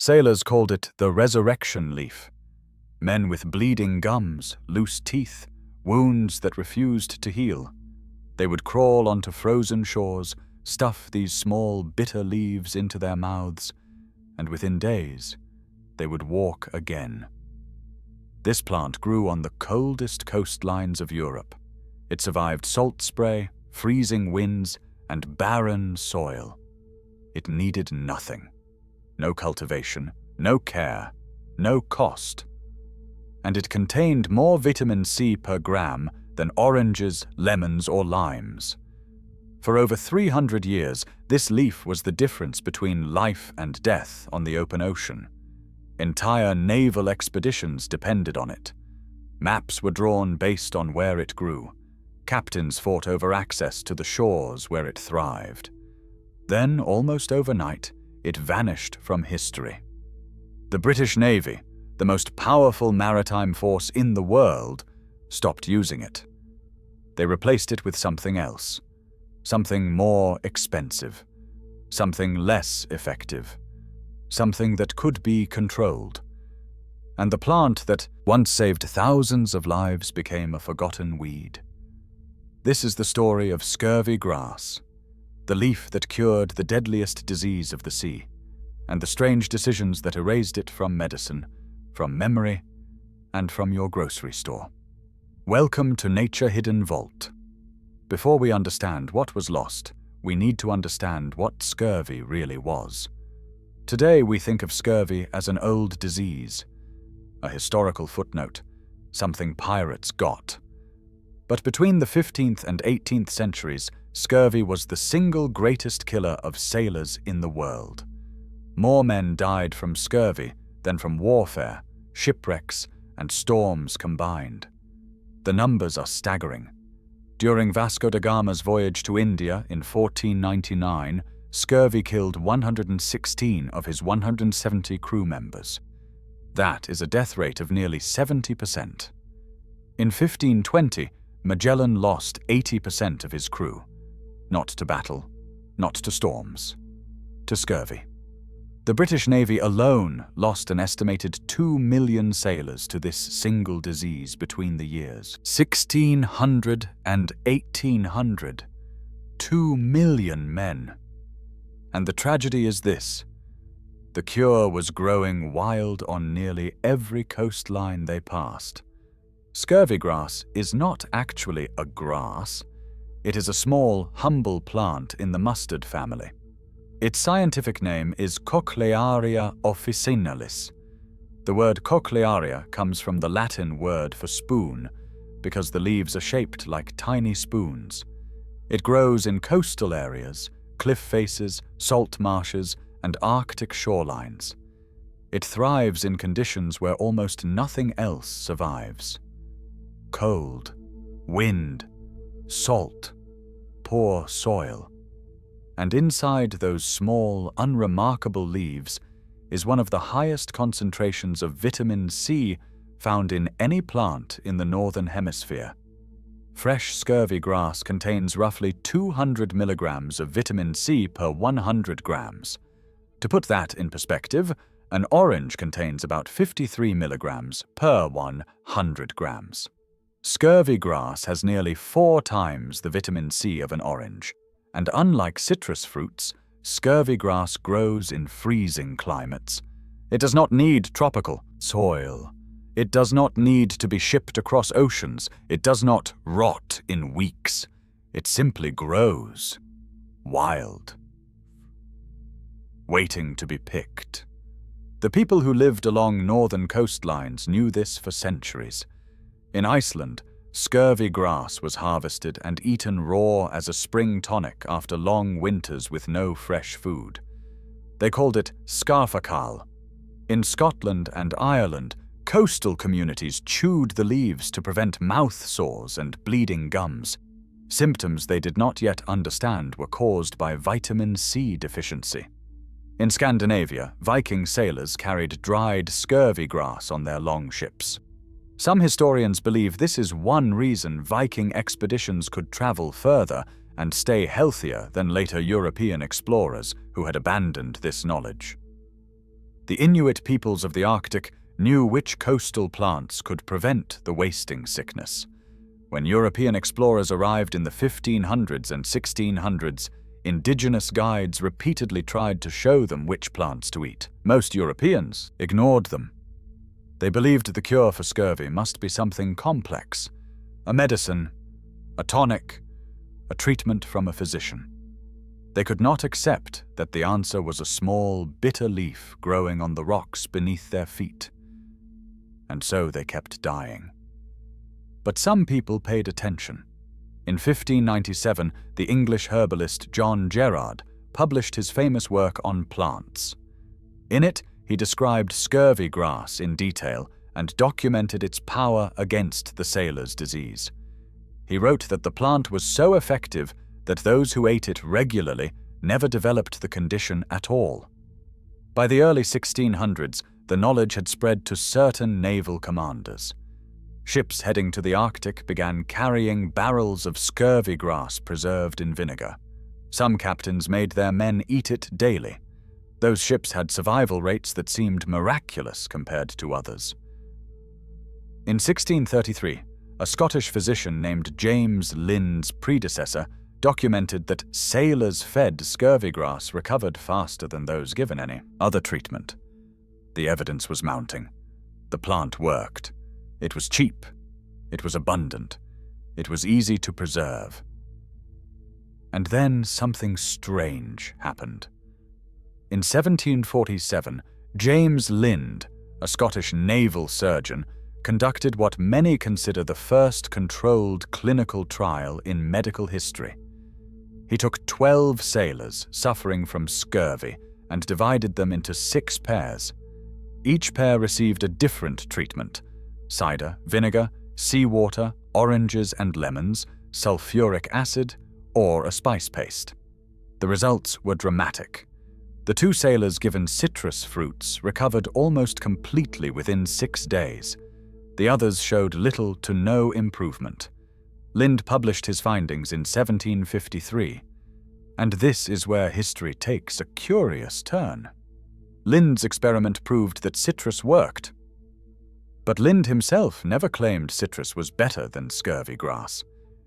Sailors called it the resurrection leaf. Men with bleeding gums, loose teeth, wounds that refused to heal. They would crawl onto frozen shores, stuff these small, bitter leaves into their mouths, and within days, they would walk again. This plant grew on the coldest coastlines of Europe. It survived salt spray, freezing winds, and barren soil. It needed nothing. No cultivation, no care, no cost. And it contained more vitamin C per gram than oranges, lemons, or limes. For over 300 years, this leaf was the difference between life and death on the open ocean. Entire naval expeditions depended on it. Maps were drawn based on where it grew. Captains fought over access to the shores where it thrived. Then, almost overnight, it vanished from history. The British Navy, the most powerful maritime force in the world, stopped using it. They replaced it with something else, something more expensive, something less effective, something that could be controlled. And the plant that once saved thousands of lives became a forgotten weed. This is the story of scurvy grass, the leaf that cured the deadliest disease of the sea, and the strange decisions that erased it from medicine, from memory, and from your grocery store. Welcome to Nature Hidden Vault. Before we understand what was lost, we need to understand what scurvy really was. Today we think of scurvy as an old disease, a historical footnote, something pirates got. But between the 15th and 18th centuries, scurvy was the single greatest killer of sailors in the world. More men died from scurvy than from warfare, shipwrecks, and storms combined. The numbers are staggering. During Vasco da Gama's voyage to India in 1499, scurvy killed 116 of his 170 crew members. That is a death rate of nearly 70%. In 1520, Magellan lost 80% of his crew. Not to battle, not to storms, to scurvy. The British Navy alone lost an estimated 2 million sailors to this single disease between the years 1600 and 1800. 2 million men. And the tragedy is this: the cure was growing wild on nearly every coastline they passed. Scurvy grass is not actually a grass. It is a small, humble plant in the mustard family. Its scientific name is Cochlearia officinalis. The word cochlearia comes from the Latin word for spoon, because the leaves are shaped like tiny spoons. It grows in coastal areas, cliff faces, salt marshes, and Arctic shorelines. It thrives in conditions where almost nothing else survives. Cold, wind, salt, poor soil. And inside those small, unremarkable leaves is one of the highest concentrations of vitamin C found in any plant in the Northern Hemisphere. Fresh scurvy grass contains roughly 200 milligrams of vitamin C per 100 grams. To put that in perspective, an orange contains about 53 milligrams per 100 grams. Scurvy grass has nearly 4 times the vitamin C of an orange. And unlike citrus fruits, scurvy grass grows in freezing climates. It does not need tropical soil. It does not need to be shipped across oceans. It does not rot in weeks. It simply grows, wild, waiting to be picked. The people who lived along northern coastlines knew this for centuries. In Iceland, scurvy grass was harvested and eaten raw as a spring tonic after long winters with no fresh food. They called it skarfakal. In Scotland and Ireland, coastal communities chewed the leaves to prevent mouth sores and bleeding gums. Symptoms they did not yet understand were caused by vitamin C deficiency. In Scandinavia, Viking sailors carried dried scurvy grass on their long ships. Some historians believe this is one reason Viking expeditions could travel further and stay healthier than later European explorers who had abandoned this knowledge. The Inuit peoples of the Arctic knew which coastal plants could prevent the wasting sickness. When European explorers arrived in the 1500s and 1600s, indigenous guides repeatedly tried to show them which plants to eat. Most Europeans ignored them. They believed the cure for scurvy must be something complex, a medicine, a tonic, a treatment from a physician. They could not accept that the answer was a small, bitter leaf growing on the rocks beneath their feet. And so they kept dying. But some people paid attention. In 1597, the English herbalist John Gerard published his famous work on plants. In it, he described scurvy grass in detail and documented its power against the sailor's disease. He wrote that the plant was so effective that those who ate it regularly never developed the condition at all. By the early 1600s, the knowledge had spread to certain naval commanders. Ships heading to the Arctic began carrying barrels of scurvy grass preserved in vinegar. Some captains made their men eat it daily. Those ships had survival rates that seemed miraculous compared to others. In 1633, a Scottish physician named James Linn's predecessor documented that sailors fed scurvy grass recovered faster than those given any other treatment. The evidence was mounting. The plant worked. It was cheap. It was abundant. It was easy to preserve. And then something strange happened. In 1747, James Lind, a Scottish naval surgeon, conducted what many consider the first controlled clinical trial in medical history. He took 12 sailors suffering from scurvy and divided them into 6 pairs. Each pair received a different treatment: cider, vinegar, seawater, oranges and lemons, sulfuric acid, or a spice paste. The results were dramatic. The 2 sailors given citrus fruits recovered almost completely within 6 days. The others showed little to no improvement. Lind published his findings in 1753. And this is where history takes a curious turn. Lind's experiment proved that citrus worked. But Lind himself never claimed citrus was better than scurvy grass.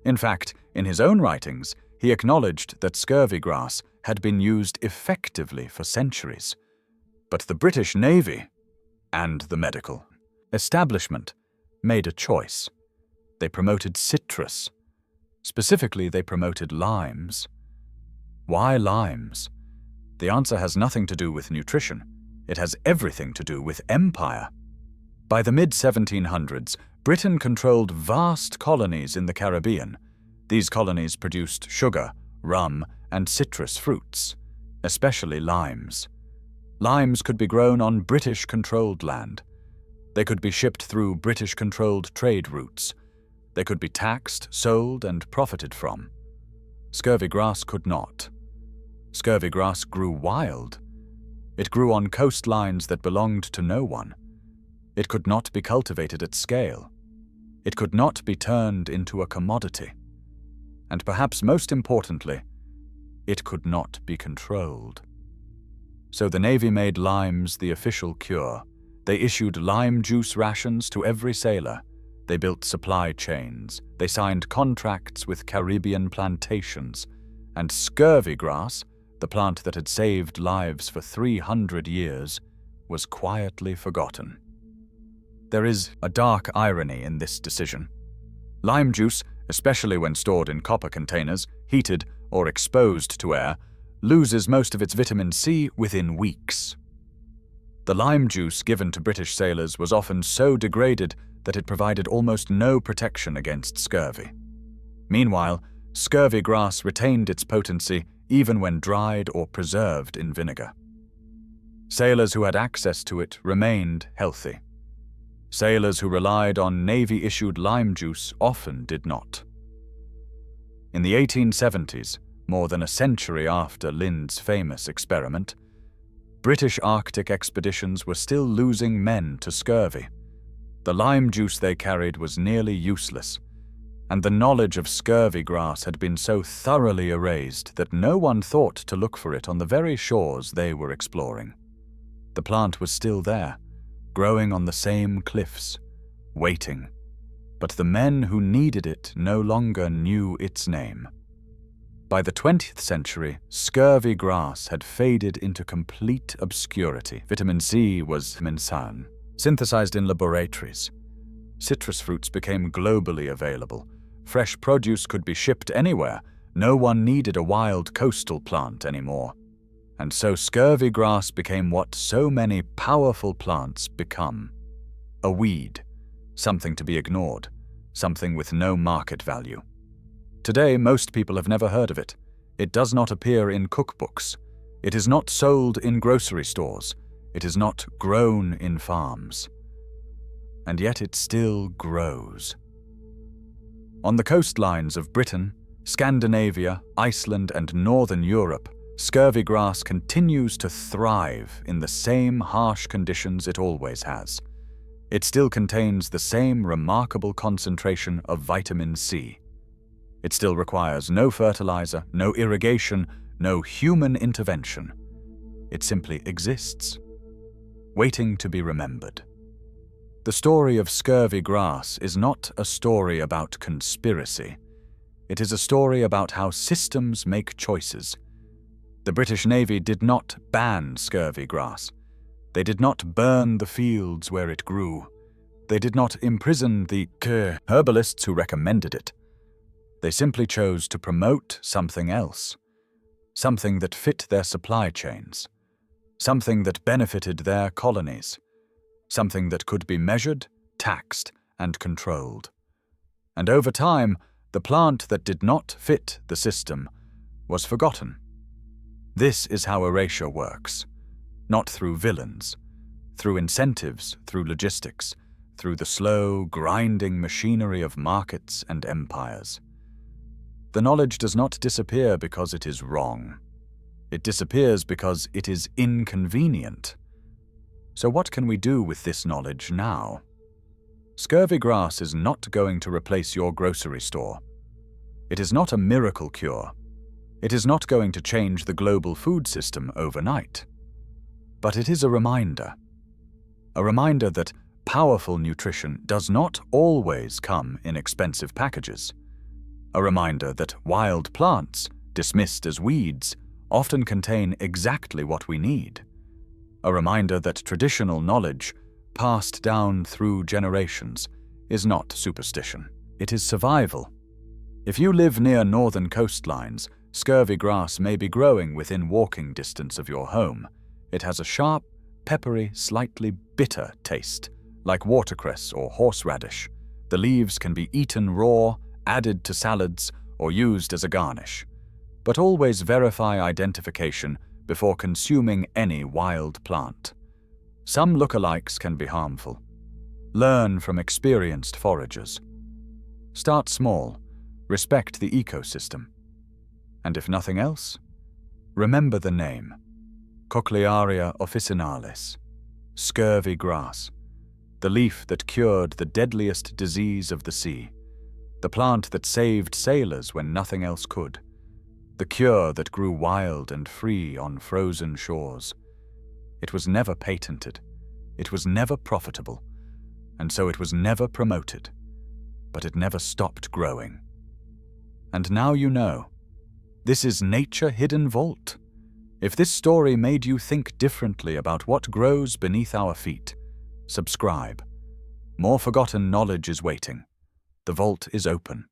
In fact, in his own writings, he acknowledged that scurvy grass had been used effectively for centuries. But the British Navy and the medical establishment made a choice. They promoted citrus. Specifically, they promoted limes. Why limes? The answer has nothing to do with nutrition. It has everything to do with empire. By the mid-1700s, Britain controlled vast colonies in the Caribbean. These colonies produced sugar, rum, and citrus fruits, especially limes. Limes could be grown on British-controlled land. They could be shipped through British-controlled trade routes. They could be taxed, sold, and profited from. Scurvy grass could not. Scurvy grass grew wild. It grew on coastlines that belonged to no one. It could not be cultivated at scale. It could not be turned into a commodity. And perhaps most importantly, it could not be controlled. So the Navy made limes the official cure. They issued lime juice rations to every sailor. They built supply chains. They signed contracts with Caribbean plantations. And scurvy grass, the plant that had saved lives for 300 years, was quietly forgotten. There is a dark irony in this decision. Lime juice, especially when stored in copper containers, heated or exposed to air, loses most of its vitamin C within weeks. The lime juice given to British sailors was often so degraded that it provided almost no protection against scurvy. Meanwhile, scurvy grass retained its potency even when dried or preserved in vinegar. Sailors who had access to it remained healthy. Sailors who relied on Navy-issued lime juice often did not. In the 1870s, more than a century after Lind's famous experiment, British Arctic expeditions were still losing men to scurvy. The lime juice they carried was nearly useless, and the knowledge of scurvy grass had been so thoroughly erased that no one thought to look for it on the very shores they were exploring. The plant was still there, growing on the same cliffs, waiting. But the men who needed it no longer knew its name. By the 20th century, scurvy grass had faded into complete obscurity. Vitamin C was mensan, synthesized in laboratories. Citrus fruits became globally available. Fresh produce could be shipped anywhere. No one needed a wild coastal plant anymore. And so scurvy grass became what so many powerful plants become. A weed, something to be ignored, something with no market value. Today, most people have never heard of it. It does not appear in cookbooks. It is not sold in grocery stores. It is not grown in farms. And yet it still grows. On the coastlines of Britain, Scandinavia, Iceland, and Northern Europe, scurvy grass continues to thrive in the same harsh conditions it always has. It still contains the same remarkable concentration of vitamin C. It still requires no fertilizer, no irrigation, no human intervention. It simply exists, waiting to be remembered. The story of scurvy grass is not a story about conspiracy. It is a story about how systems make choices. The British Navy did not ban scurvy grass. They did not burn the fields where it grew. They did not imprison the herbalists who recommended it. They simply chose to promote something else, something that fit their supply chains, something that benefited their colonies, something that could be measured, taxed, and controlled. And over time, the plant that did not fit the system was forgotten. This is how erasure works, not through villains, through incentives, through logistics, through the slow, grinding machinery of markets and empires. The knowledge does not disappear because it is wrong. It disappears because it is inconvenient. So what can we do with this knowledge now? Scurvy grass is not going to replace your grocery store. It is not a miracle cure. It is not going to change the global food system overnight. But it is a reminder that powerful nutrition does not always come in expensive packages. A reminder that wild plants, dismissed as weeds, often contain exactly what we need. A reminder that traditional knowledge, passed down through generations, is not superstition. It is survival. If you live near northern coastlines, scurvy grass may be growing within walking distance of your home. It has a sharp, peppery, slightly bitter taste, like watercress or horseradish. The leaves can be eaten raw, added to salads, or used as a garnish. But always verify identification before consuming any wild plant. Some lookalikes can be harmful. Learn from experienced foragers. Start small. Respect the ecosystem. And if nothing else, remember the name. Cochlearia officinalis, scurvy grass, the leaf that cured the deadliest disease of the sea, the plant that saved sailors when nothing else could, the cure that grew wild and free on frozen shores. It was never patented, it was never profitable, and so it was never promoted, but it never stopped growing. And now you know. This is Nature Hidden Vault. If this story made you think differently about what grows beneath our feet, subscribe. More forgotten knowledge is waiting. The vault is open.